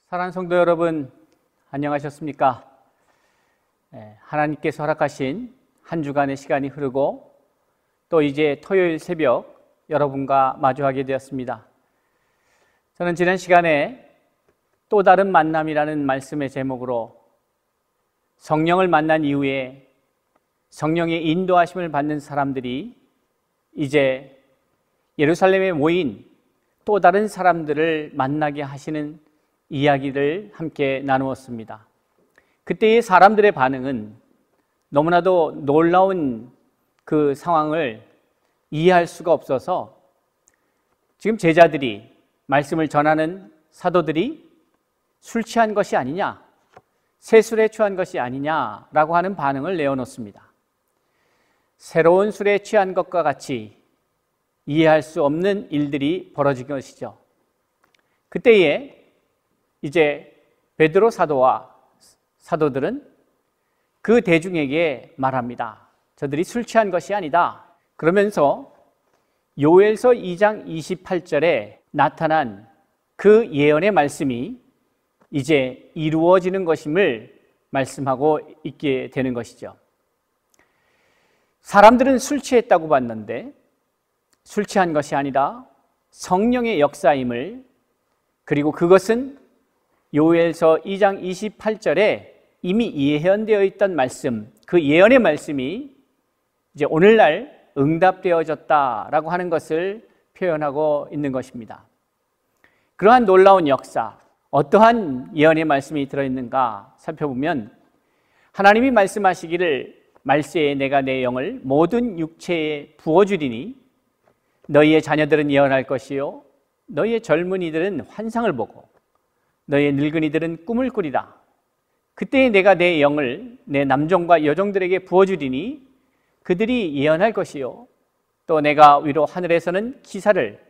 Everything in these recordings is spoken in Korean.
사랑하는 성도 여러분, 안녕하셨습니까? 하나님께서 허락하신 한 주간의 시간이 흐르고 또 이제 토요일 새벽 여러분과 마주하게 되었습니다. 저는 지난 시간에 또 다른 만남이라는 말씀의 제목으로 성령을 만난 이후에 성령의 인도하심을 받는 사람들이 이제 예루살렘에 모인 또 다른 사람들을 만나게 하시는 이야기를 함께 나누었습니다. 그때의 사람들의 반응은 너무나도 놀라운 그 상황을 이해할 수가 없어서 지금 제자들이 말씀을 전하는 사도들이 술 취한 것이 아니냐, 새술에 취한 것이 아니냐라고 하는 반응을 내어놓습니다. 새로운 술에 취한 것과 같이 이해할 수 없는 일들이 벌어진 것이죠. 그때에 이제 베드로 사도와 사도들은 그 대중에게 말합니다. 저들이 술 취한 것이 아니다. 그러면서 요엘서 2장 28절에 나타난 그 예언의 말씀이 이제 이루어지는 것임을 말씀하고 있게 되는 것이죠. 사람들은 술 취했다고 봤는데 술 취한 것이 아니라 성령의 역사임을, 그리고 그것은 요엘서 2장 28절에 이미 예언되어 있던 말씀, 그 예언의 말씀이 이제 오늘날 응답되어졌다라고 하는 것을 표현하고 있는 것입니다. 그러한 놀라운 역사, 어떠한 예언의 말씀이 들어있는가 살펴보면, 하나님이 말씀하시기를 말세에 내가 내 영을 모든 육체에 부어주리니 너희의 자녀들은 예언할 것이요 너희의 젊은이들은 환상을 보고 너희의 늙은이들은 꿈을 꾸리라. 그때에 내가 내 영을 내 남종과 여종들에게 부어주리니 그들이 예언할 것이요 또 내가 위로 하늘에서는 기사를,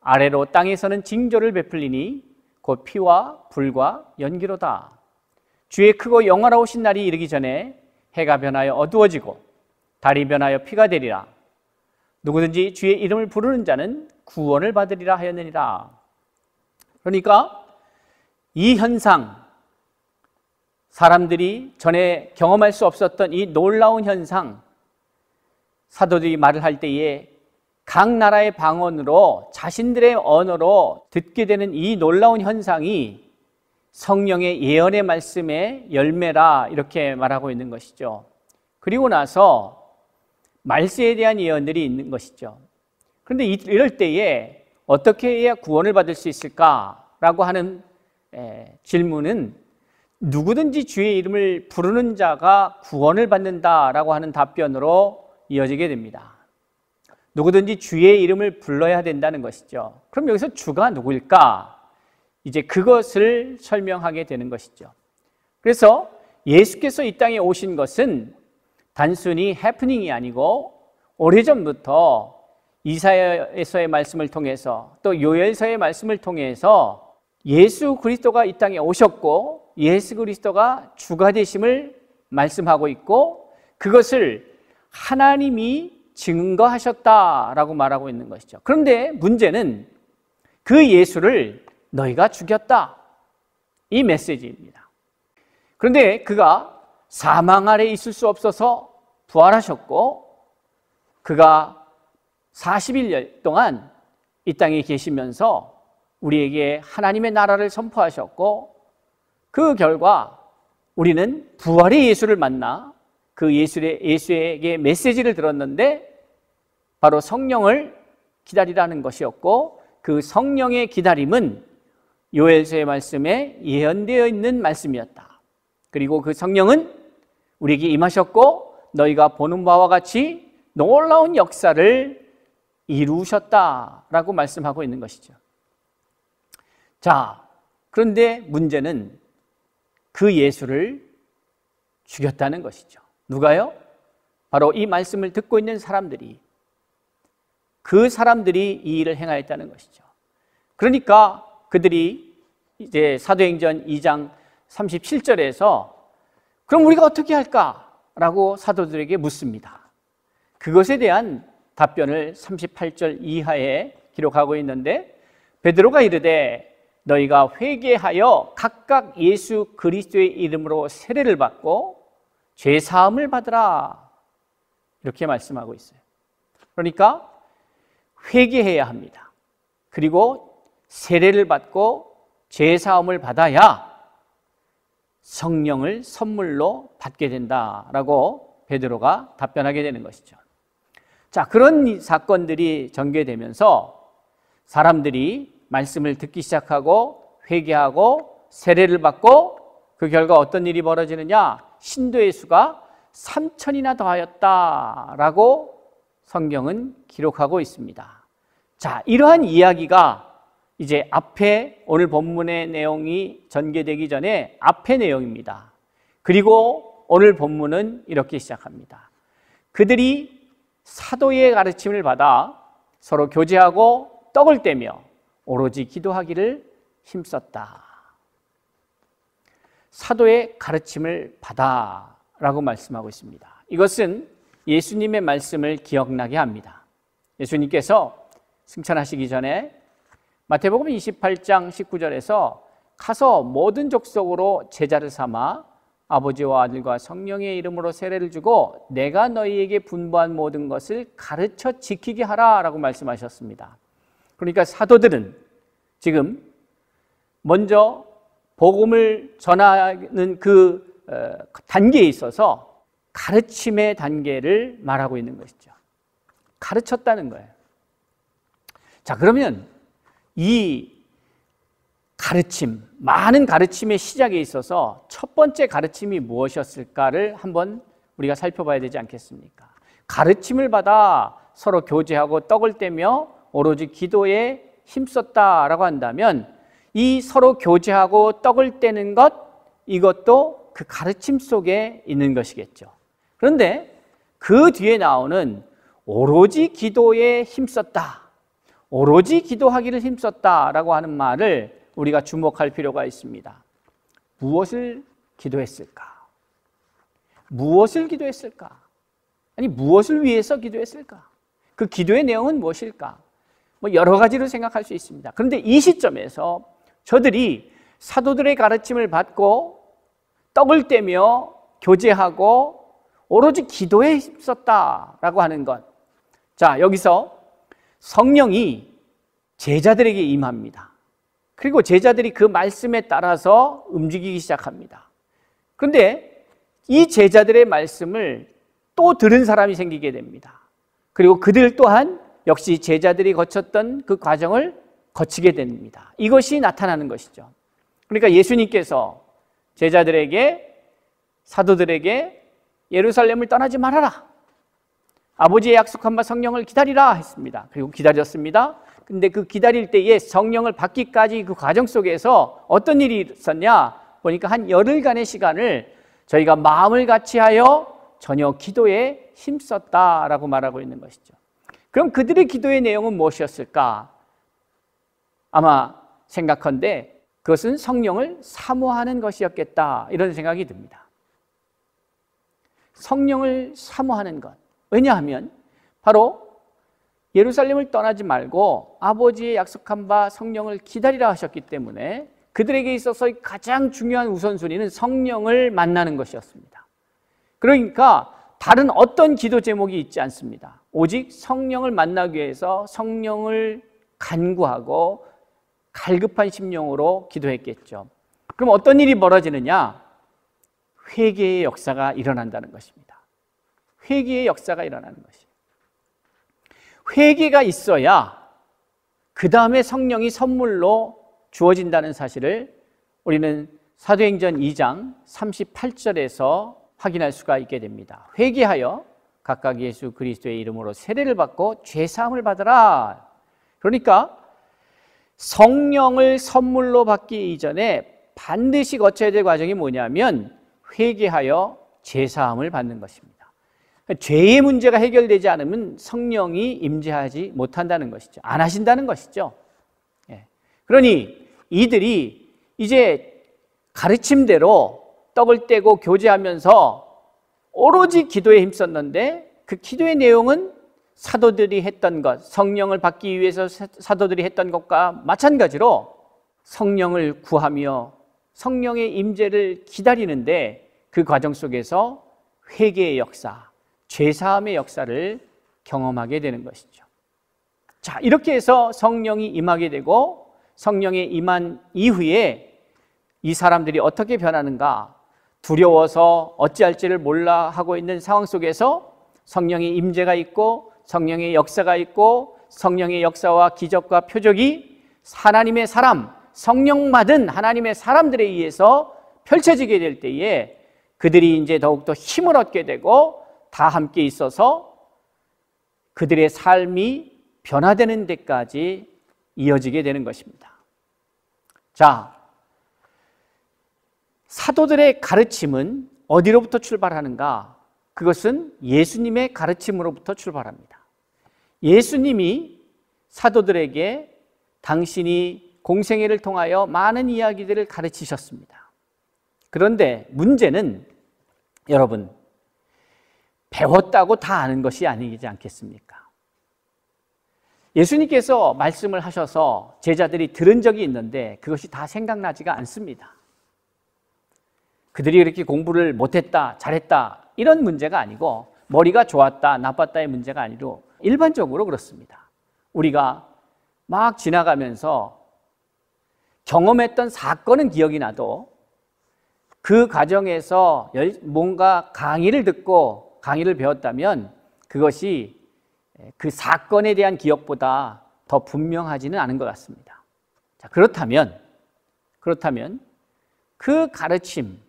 아래로 땅에서는 징조를 베풀리니 곧 피와 불과 연기로다. 주의 크고 영화로우신 날이 이르기 전에 해가 변하여 어두워지고 달이 변하여 피가 되리라. 누구든지 주의 이름을 부르는 자는 구원을 받으리라 하였느니라. 그러니까 이 현상, 사람들이 전에 경험할 수 없었던 이 놀라운 현상, 사도들이 말을 할 때에 각 나라의 방언으로 자신들의 언어로 듣게 되는 이 놀라운 현상이 성령의 예언의 말씀의 열매라, 이렇게 말하고 있는 것이죠. 그리고 나서 말세에 대한 예언들이 있는 것이죠. 그런데 이럴 때에 어떻게 해야 구원을 받을 수 있을까라고 하는 질문은 누구든지 주의 이름을 부르는 자가 구원을 받는다라고 하는 답변으로 이어지게 됩니다. 누구든지 주의 이름을 불러야 된다는 것이죠. 그럼 여기서 주가 누구일까? 이제 그것을 설명하게 되는 것이죠. 그래서 예수께서 이 땅에 오신 것은 단순히 해프닝이 아니고 오래전부터 이사야에서의 말씀을 통해서 또 요엘서의 말씀을 통해서 예수 그리스도가 이 땅에 오셨고 예수 그리스도가 주가 되심을 말씀하고 있고, 그것을 하나님이 증거하셨다라고 말하고 있는 것이죠. 그런데 문제는 그 예수를 너희가 죽였다, 이 메시지입니다. 그런데 그가 사망 아래 있을 수 없어서 부활하셨고, 그가 40일 동안 이 땅에 계시면서 우리에게 하나님의 나라를 선포하셨고, 그 결과 우리는 부활의 예수를 만나 그 예수에게 메시지를 들었는데 바로 성령을 기다리라는 것이었고, 그 성령의 기다림은 요엘서의 말씀에 예언되어 있는 말씀이었다. 그리고 그 성령은 우리에게 임하셨고 너희가 보는 바와 같이 놀라운 역사를 이루셨다라고 말씀하고 있는 것이죠. 자, 그런데 문제는 그 예수를 죽였다는 것이죠. 누가요? 바로 이 말씀을 듣고 있는 사람들이, 그 사람들이 이 일을 행하였다는 것이죠. 그러니까 그들이 이제 사도행전 2장 37절에서 그럼 우리가 어떻게 할까라고 사도들에게 묻습니다. 그것에 대한 답변을 38절 이하에 기록하고 있는데, 베드로가 이르되 너희가 회개하여 각각 예수 그리스도의 이름으로 세례를 받고 죄 사함을 받으라. 이렇게 말씀하고 있어요. 그러니까 회개해야 합니다. 그리고 세례를 받고 죄 사함을 받아야 성령을 선물로 받게 된다라고 베드로가 답변하게 되는 것이죠. 자, 그런 사건들이 전개되면서 사람들이 말씀을 듣기 시작하고 회개하고 세례를 받고 그 결과 어떤 일이 벌어지느냐? 신도의 수가 3,000이나 더하였다라고 성경은 기록하고 있습니다. 자, 이러한 이야기가 이제 앞에 오늘 본문의 내용이 전개되기 전에 앞의 내용입니다. 그리고 오늘 본문은 이렇게 시작합니다. 그들이 사도의 가르침을 받아 서로 교제하고 떡을 떼며 오로지 기도하기를 힘썼다. 사도의 가르침을 받아 라고 말씀하고 있습니다. 이것은 예수님의 말씀을 기억나게 합니다. 예수님께서 승천하시기 전에 마태복음 28장 19절에서 가서 모든 족속으로 제자를 삼아 아버지와 아들과 성령의 이름으로 세례를 주고 내가 너희에게 분부한 모든 것을 가르쳐 지키게 하라 라고 말씀하셨습니다. 그러니까 사도들은 지금 먼저 복음을 전하는 그 단계에 있어서 가르침의 단계를 말하고 있는 것이죠. 가르쳤다는 거예요. 자, 그러면 이 가르침, 많은 가르침의 시작에 있어서 첫 번째 가르침이 무엇이었을까를 한번 우리가 살펴봐야 되지 않겠습니까? 가르침을 받아 서로 교제하고 떡을 떼며 오로지 기도에 힘썼다라고 한다면 이 서로 교제하고 떡을 떼는 것, 이것도 그 가르침 속에 있는 것이겠죠. 그런데 그 뒤에 나오는 오로지 기도에 힘썼다, 오로지 기도하기를 힘썼다라고 하는 말을 우리가 주목할 필요가 있습니다. 무엇을 기도했을까? 무엇을 기도했을까? 아니, 무엇을 위해서 기도했을까? 그 기도의 내용은 무엇일까? 여러 가지로 생각할 수 있습니다. 그런데 이 시점에서 저들이 사도들의 가르침을 받고 떡을 떼며 교제하고 오로지 기도에 힘썼다라고 하는 것. 자, 여기서 성령이 제자들에게 임합니다. 그리고 제자들이 그 말씀에 따라서 움직이기 시작합니다. 그런데 이 제자들의 말씀을 또 들은 사람이 생기게 됩니다. 그리고 그들 또한 역시 제자들이 거쳤던 그 과정을 거치게 됩니다. 이것이 나타나는 것이죠. 그러니까 예수님께서 제자들에게, 사도들에게 예루살렘을 떠나지 말아라, 아버지의 약속한 바 성령을 기다리라 했습니다. 그리고 기다렸습니다. 근데 그 기다릴 때에 성령을 받기까지 그 과정 속에서 어떤 일이 있었냐 보니까 한 열흘간의 시간을 저희가 마음을 같이하여 전혀 기도에 힘썼다라고 말하고 있는 것이죠. 그럼 그들의 기도의 내용은 무엇이었을까? 아마 생각컨대 그것은 성령을 사모하는 것이었겠다, 이런 생각이 듭니다. 성령을 사모하는 것. 왜냐하면 바로 예루살렘을 떠나지 말고 아버지의 약속한 바 성령을 기다리라 하셨기 때문에 그들에게 있어서 가장 중요한 우선순위는 성령을 만나는 것이었습니다. 그러니까 다른 어떤 기도 제목이 있지 않습니다. 오직 성령을 만나기 위해서 성령을 간구하고 갈급한 심령으로 기도했겠죠. 그럼 어떤 일이 벌어지느냐? 회개의 역사가 일어난다는 것입니다. 회개의 역사가 일어나는 것이에요. 회개가 있어야 그 다음에 성령이 선물로 주어진다는 사실을 우리는 사도행전 2장 38절에서 확인할 수가 있게 됩니다. 회개하여 각각 예수 그리스도의 이름으로 세례를 받고 죄사함을 받으라. 그러니까 성령을 선물로 받기 이전에 반드시 거쳐야 될 과정이 뭐냐면 회개하여 죄사함을 받는 것입니다. 죄의 문제가 해결되지 않으면 성령이 임재하지 못한다는 것이죠. 안 하신다는 것이죠. 그러니 이들이 이제 가르침대로 떡을 떼고 교제하면서 오로지 기도에 힘썼는데 그 기도의 내용은 사도들이 했던 것, 성령을 받기 위해서 사도들이 했던 것과 마찬가지로 성령을 구하며 성령의 임재를 기다리는데 그 과정 속에서 회개의 역사, 죄사함의 역사를 경험하게 되는 것이죠. 자, 이렇게 해서 성령이 임하게 되고 성령이 임한 이후에 이 사람들이 어떻게 변하는가? 두려워서 어찌할지를 몰라 하고 있는 상황 속에서 성령의 임재가 있고 성령의 역사가 있고 성령의 역사와 기적과 표적이 하나님의 사람, 성령 받은 하나님의 사람들에 의해서 펼쳐지게 될 때에 그들이 이제 더욱더 힘을 얻게 되고 다 함께 있어서 그들의 삶이 변화되는 데까지 이어지게 되는 것입니다. 자, 사도들의 가르침은 어디로부터 출발하는가? 그것은 예수님의 가르침으로부터 출발합니다. 예수님이 사도들에게 당신이 공생애를 통하여 많은 이야기들을 가르치셨습니다. 그런데 문제는 여러분, 배웠다고 다 아는 것이 아니지 않겠습니까? 예수님께서 말씀을 하셔서 제자들이 들은 적이 있는데 그것이 다 생각나지가 않습니다. 그들이 이렇게 공부를 못했다, 잘했다 이런 문제가 아니고 머리가 좋았다, 나빴다의 문제가 아니고 일반적으로 그렇습니다. 우리가 막 지나가면서 경험했던 사건은 기억이 나도 그 과정에서 뭔가 강의를 듣고 강의를 배웠다면 그것이 그 사건에 대한 기억보다 더 분명하지는 않은 것 같습니다. 자, 그렇다면 그 가르침이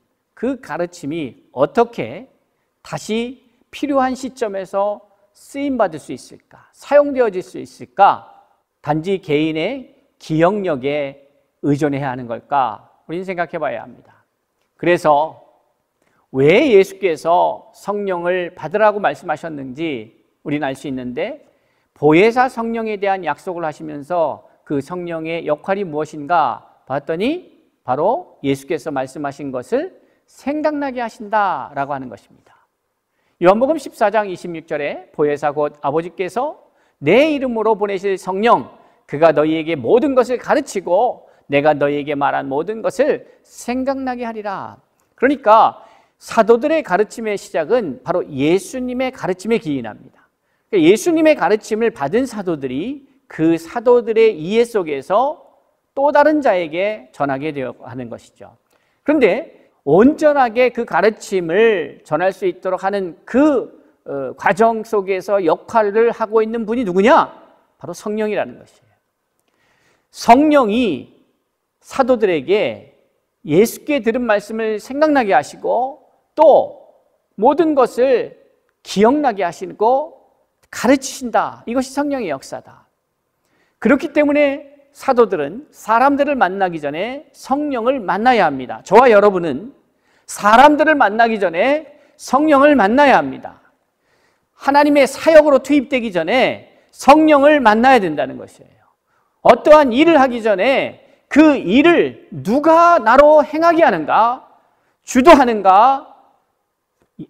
어떻게 다시 필요한 시점에서 쓰임받을 수 있을까? 사용되어질 수 있을까? 단지 개인의 기억력에 의존해야 하는 걸까? 우리는 생각해 봐야 합니다. 그래서 왜 예수께서 성령을 받으라고 말씀하셨는지 우리는 알 수 있는데 보혜사 성령에 대한 약속을 하시면서 그 성령의 역할이 무엇인가 봤더니 바로 예수께서 말씀하신 것을 생각나게 하신다라고 하는 것입니다. 요한복음 14장 26절에 보혜사 곧 아버지께서 내 이름으로 보내실 성령 그가 너희에게 모든 것을 가르치고 내가 너희에게 말한 모든 것을 생각나게 하리라. 그러니까 사도들의 가르침의 시작은 바로 예수님의 가르침에 기인합니다. 예수님의 가르침을 받은 사도들이 그 사도들의 이해 속에서 또 다른 자에게 전하게 되어 하는 것이죠. 그런데 온전하게 그 가르침을 전할 수 있도록 하는 그 과정 속에서 역할을 하고 있는 분이 누구냐? 바로 성령이라는 것이에요. 성령이 사도들에게 예수께 들은 말씀을 생각나게 하시고 또 모든 것을 기억나게 하시고 가르치신다. 이것이 성령의 역사다. 그렇기 때문에 사도들은 사람들을 만나기 전에 성령을 만나야 합니다. 저와 여러분은 사람들을 만나기 전에 성령을 만나야 합니다. 하나님의 사역으로 투입되기 전에 성령을 만나야 된다는 것이에요. 어떠한 일을 하기 전에 그 일을 누가 나로 행하게 하는가? 주도하는가?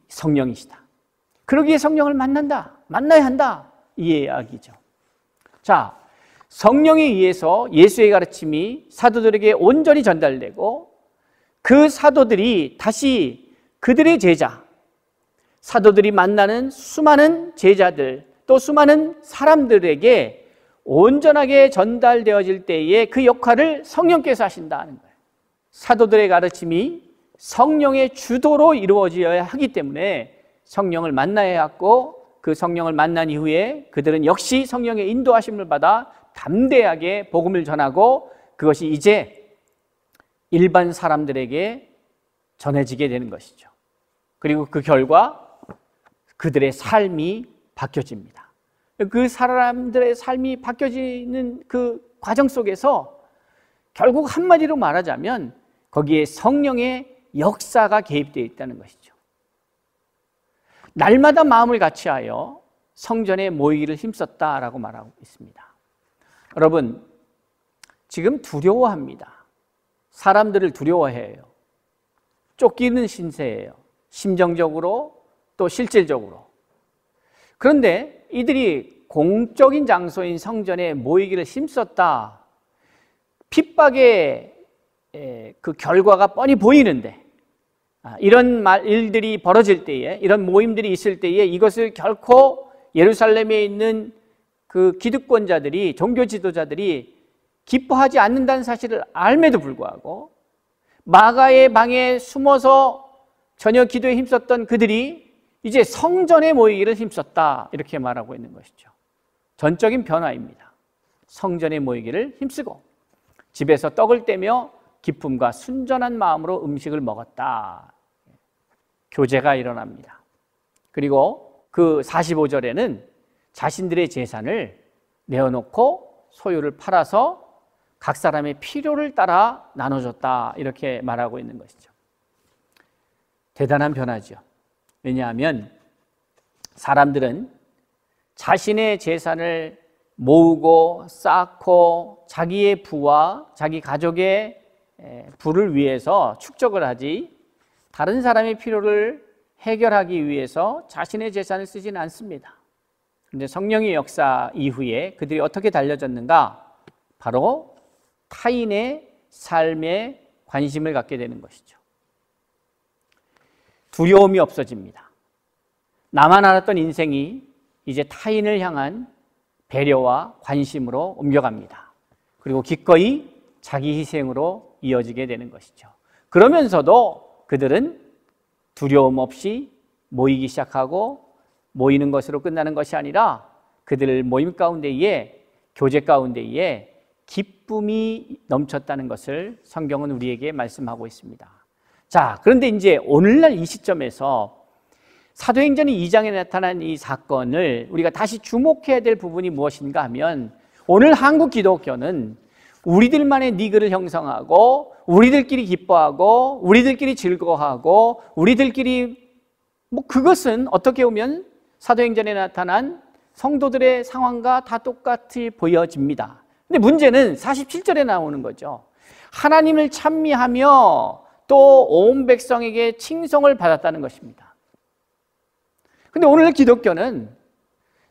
성령이시다. 그러기에 성령을 만나야 한다. 이 이야기죠. 자, 성령에 의해서 예수의 가르침이 사도들에게 온전히 전달되고 그 사도들이 다시 그들의 제자, 사도들이 만나는 수많은 제자들 또 수많은 사람들에게 온전하게 전달되어질 때에 그 역할을 성령께서 하신다는 거예요. 사도들의 가르침이 성령의 주도로 이루어져야 하기 때문에 성령을 만나야 하고 그 성령을 만난 이후에 그들은 역시 성령의 인도하심을 받아 담대하게 복음을 전하고 그것이 이제 일반 사람들에게 전해지게 되는 것이죠. 그리고 그 결과 그들의 삶이 바뀌어집니다. 그 사람들의 삶이 바뀌어지는 그 과정 속에서 결국 한마디로 말하자면 거기에 성령의 역사가 개입되어 있다는 것이죠. 날마다 마음을 같이하여 성전에 모이기를 힘썼다라고 말하고 있습니다. 여러분, 지금 두려워합니다. 사람들을 두려워해요. 쫓기는 신세예요. 심정적으로 또 실질적으로. 그런데 이들이 공적인 장소인 성전에 모이기를 힘썼다. 핍박의 그 결과가 뻔히 보이는데 이런 일들이 벌어질 때에, 이런 모임들이 있을 때에 이것을 결코 예루살렘에 있는 그 기득권자들이, 종교 지도자들이 기뻐하지 않는다는 사실을 알매도 불구하고 마가의 방에 숨어서 전혀 기도에 힘썼던 그들이 이제 성전에 모이기를 힘썼다, 이렇게 말하고 있는 것이죠. 전적인 변화입니다. 성전에 모이기를 힘쓰고 집에서 떡을 떼며 기쁨과 순전한 마음으로 음식을 먹었다. 교제가 일어납니다. 그리고 그 45절에는 자신들의 재산을 내어놓고 소유를 팔아서 각 사람의 필요를 따라 나눠줬다, 이렇게 말하고 있는 것이죠. 대단한 변화죠. 왜냐하면 사람들은 자신의 재산을 모으고 쌓고 자기의 부와 자기 가족의 부를 위해서 축적을 하지, 다른 사람의 필요를 해결하기 위해서 자신의 재산을 쓰지는 않습니다. 그런데 성령의 역사 이후에 그들이 어떻게 달라졌는가? 바로 타인의 삶에 관심을 갖게 되는 것이죠. 두려움이 없어집니다. 나만 알았던 인생이 이제 타인을 향한 배려와 관심으로 옮겨갑니다. 그리고 기꺼이 자기 희생으로 이어지게 되는 것이죠. 그러면서도 그들은 두려움 없이 모이기 시작하고, 모이는 것으로 끝나는 것이 아니라 그들 모임 가운데에, 교제 가운데에 기쁨이 넘쳤다는 것을 성경은 우리에게 말씀하고 있습니다. 자, 그런데 이제 오늘날 이 시점에서 사도행전 2장에 나타난 이 사건을 우리가 다시 주목해야 될 부분이 무엇인가 하면, 오늘 한국 기독교는 우리들만의 리그를 형성하고 우리들끼리 기뻐하고 우리들끼리 즐거워하고 우리들끼리 그것은 어떻게 보면 사도행전에 나타난 성도들의 상황과 다 똑같이 보여집니다. 근데 문제는 47절에 나오는 거죠. 하나님을 찬미하며 또 온 백성에게 칭송을 받았다는 것입니다. 근데 오늘 기독교는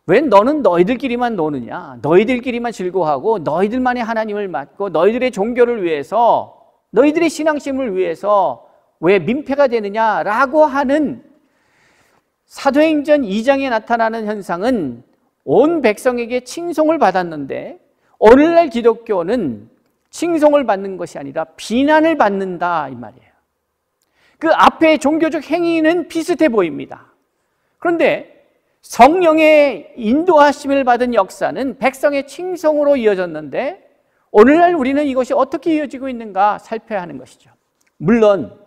왜 너는 너희들끼리만 노느냐, 너희들끼리만 즐거워하고 너희들만의 하나님을 맡고 너희들의 종교를 위해서, 너희들의 신앙심을 위해서 왜 민폐가 되느냐라고 하는 사도행전 2장에 나타나는 현상은 온 백성에게 칭송을 받았는데, 오늘날 기독교는 칭송을 받는 것이 아니라 비난을 받는다, 이 말이에요. 그 앞에 종교적 행위는 비슷해 보입니다. 그런데 성령의 인도하심을 받은 역사는 백성의 칭송으로 이어졌는데, 오늘날 우리는 이것이 어떻게 이어지고 있는가 살펴야 하는 것이죠. 물론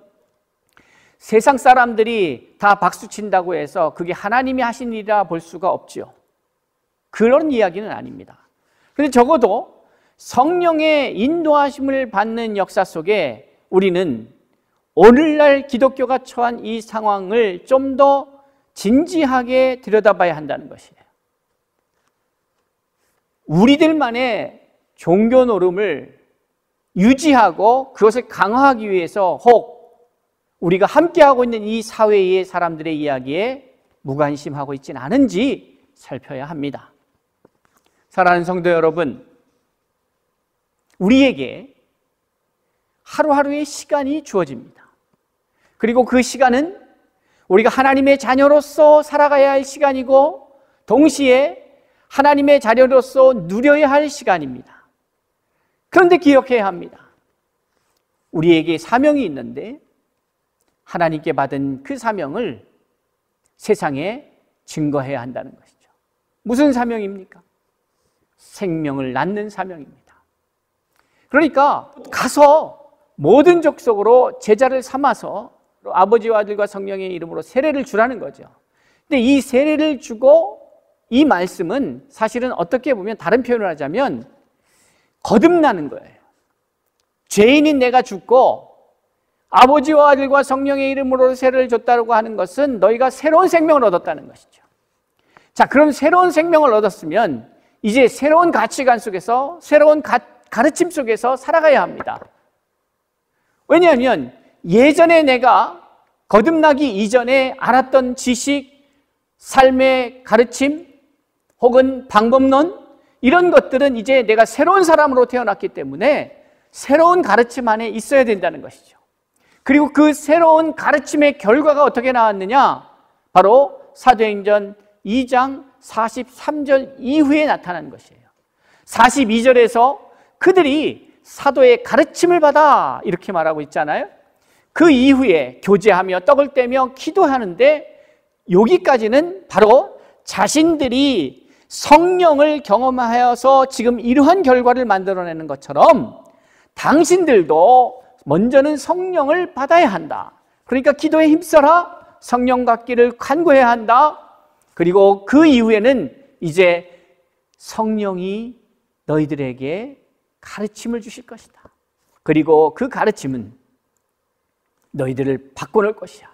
세상 사람들이 다 박수친다고 해서 그게 하나님이 하신 일이라 볼 수가 없죠. 그런 이야기는 아닙니다. 그런데 적어도 성령의 인도하심을 받는 역사 속에 우리는 오늘날 기독교가 처한 이 상황을 좀 더 진지하게 들여다봐야 한다는 것이에요. 우리들만의 종교 노름을 유지하고 그것을 강화하기 위해서 혹 우리가 함께하고 있는 이 사회의 사람들의 이야기에 무관심하고 있지는 않은지 살펴야 합니다. 사랑하는 성도 여러분, 우리에게 하루하루의 시간이 주어집니다. 그리고 그 시간은 우리가 하나님의 자녀로서 살아가야 할 시간이고, 동시에 하나님의 자녀로서 누려야 할 시간입니다. 그런데 기억해야 합니다. 우리에게 사명이 있는데 하나님께 받은 그 사명을 세상에 증거해야 한다는 것이죠. 무슨 사명입니까? 생명을 낳는 사명입니다. 그러니까 가서 모든 족속으로 제자를 삼아서 아버지와 아들과 성령의 이름으로 세례를 주라는 거죠. 근데 이 세례를 주고, 이 말씀은 사실은 어떻게 보면 다른 표현을 하자면 거듭나는 거예요. 죄인인 내가 죽고 아버지와 아들과 성령의 이름으로 세례를 줬다고 하는 것은 너희가 새로운 생명을 얻었다는 것이죠. 자, 그럼 새로운 생명을 얻었으면 이제 새로운 가치관 속에서, 새로운 가르침 속에서 살아가야 합니다. 왜냐하면 예전에 내가 거듭나기 이전에 알았던 지식, 삶의 가르침 혹은 방법론, 이런 것들은 이제 내가 새로운 사람으로 태어났기 때문에 새로운 가르침 안에 있어야 된다는 것이죠. 그리고 그 새로운 가르침의 결과가 어떻게 나왔느냐? 바로 사도행전 2장 43절 이후에 나타난 것이에요. 42절에서 그들이 사도의 가르침을 받아 이렇게 말하고 있잖아요. 그 이후에 교제하며 떡을 떼며 기도하는데 여기까지는 바로 자신들이 성령을 경험하여서 지금 이러한 결과를 만들어내는 것처럼 당신들도 먼저는 성령을 받아야 한다. 그러니까 기도에 힘써라. 성령 받기를 간구해야 한다. 그리고 그 이후에는 이제 성령이 너희들에게 가르침을 주실 것이다. 그리고 그 가르침은 너희들을 바꿔놓을 것이야.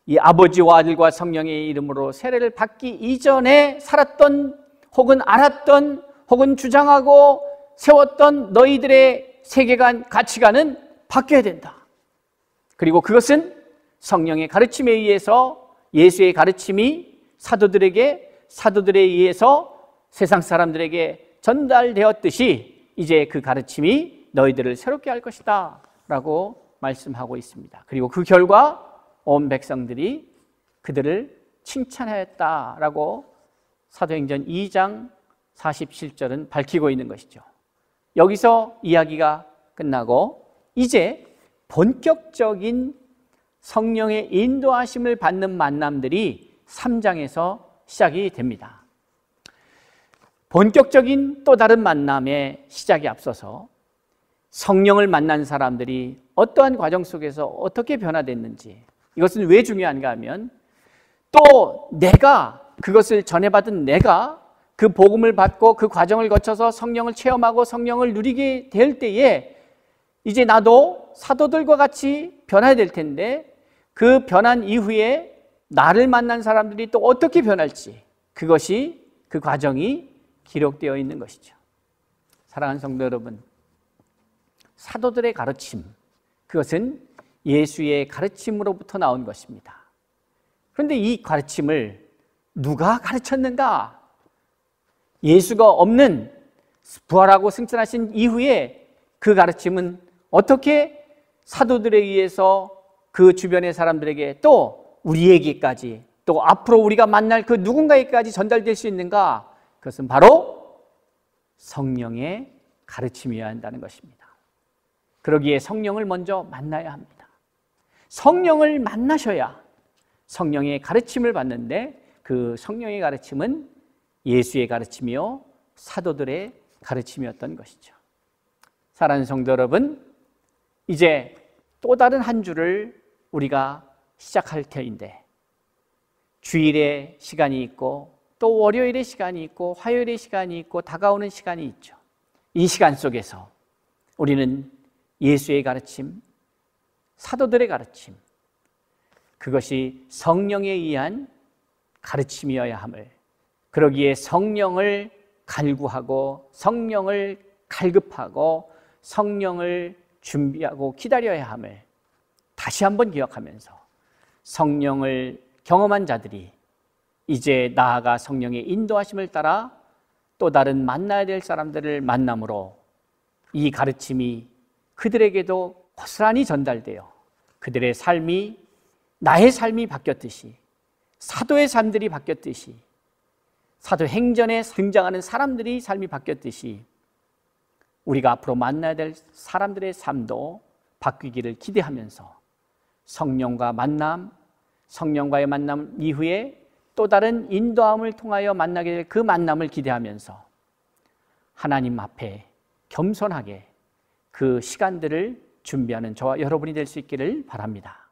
이 아버지와 아들과 성령의 이름으로 세례를 받기 이전에 살았던 혹은 알았던 혹은 주장하고 세웠던 너희들의 세계관, 가치관은 바뀌어야 된다. 그리고 그것은 성령의 가르침에 의해서 예수의 가르침이 사도들에 의해서 세상 사람들에게 전달되었듯이 이제 그 가르침이 너희들을 새롭게 할 것이다 라고 말씀하고 있습니다. 그리고 그 결과 온 백성들이 그들을 칭찬하였다라고 사도행전 2장 47절은 밝히고 있는 것이죠. 여기서 이야기가 끝나고 이제 본격적인 성령의 인도하심을 받는 만남들이 3장에서 시작이 됩니다. 본격적인 또 다른 만남의 시작에 앞서서 성령을 만난 사람들이 어떠한 과정 속에서 어떻게 변화됐는지, 이것은 왜 중요한가 하면 또 내가 그것을 전해받은 내가 그 복음을 받고 그 과정을 거쳐서 성령을 체험하고 성령을 누리게 될 때에 이제 나도 사도들과 같이 변해야 될 텐데 그 변한 이후에 나를 만난 사람들이 또 어떻게 변할지, 그것이 그 과정이 기록되어 있는 것이죠. 사랑하는 성도 여러분, 사도들의 가르침, 그것은 예수의 가르침으로부터 나온 것입니다. 그런데 이 가르침을 누가 가르쳤는가? 예수가 없는 부활하고 승천하신 이후에 그 가르침은 어떻게 사도들에 의해서 그 주변의 사람들에게 또 우리에게까지 또 앞으로 우리가 만날 그 누군가에게까지 전달될 수 있는가? 그것은 바로 성령의 가르침이어야 한다는 것입니다. 그러기에 성령을 먼저 만나야 합니다. 성령을 만나셔야 성령의 가르침을 받는데 그 성령의 가르침은 예수의 가르침이요 사도들의 가르침이었던 것이죠. 사랑하는 성도 여러분, 이제 또 다른 한 주를 우리가 시작할 터인데 주일의 시간이 있고 또 월요일의 시간이 있고 화요일의 시간이 있고 다가오는 시간이 있죠. 이 시간 속에서 우리는 예수의 가르침, 사도들의 가르침, 그것이 성령에 의한 가르침이어야 함을, 그러기에 성령을 갈구하고 성령을 갈급하고 성령을 준비하고 기다려야 함을 다시 한번 기억하면서 성령을 경험한 자들이 이제 나아가 성령의 인도하심을 따라 또 다른 만나야 될 사람들을 만남으로 이 가르침이 그들에게도 고스란히 전달되어 그들의 삶이 나의 삶이 바뀌었듯이, 사도의 삶들이 바뀌었듯이, 사도행전에 등장하는 사람들이 삶이 바뀌었듯이 우리가 앞으로 만나야 될 사람들의 삶도 바뀌기를 기대하면서 성령과 만남, 성령과의 만남 이후에 또 다른 인도함을 통하여 만나게 될 그 만남을 기대하면서 하나님 앞에 겸손하게 그 시간들을 준비하는 저와 여러분이 될 수 있기를 바랍니다.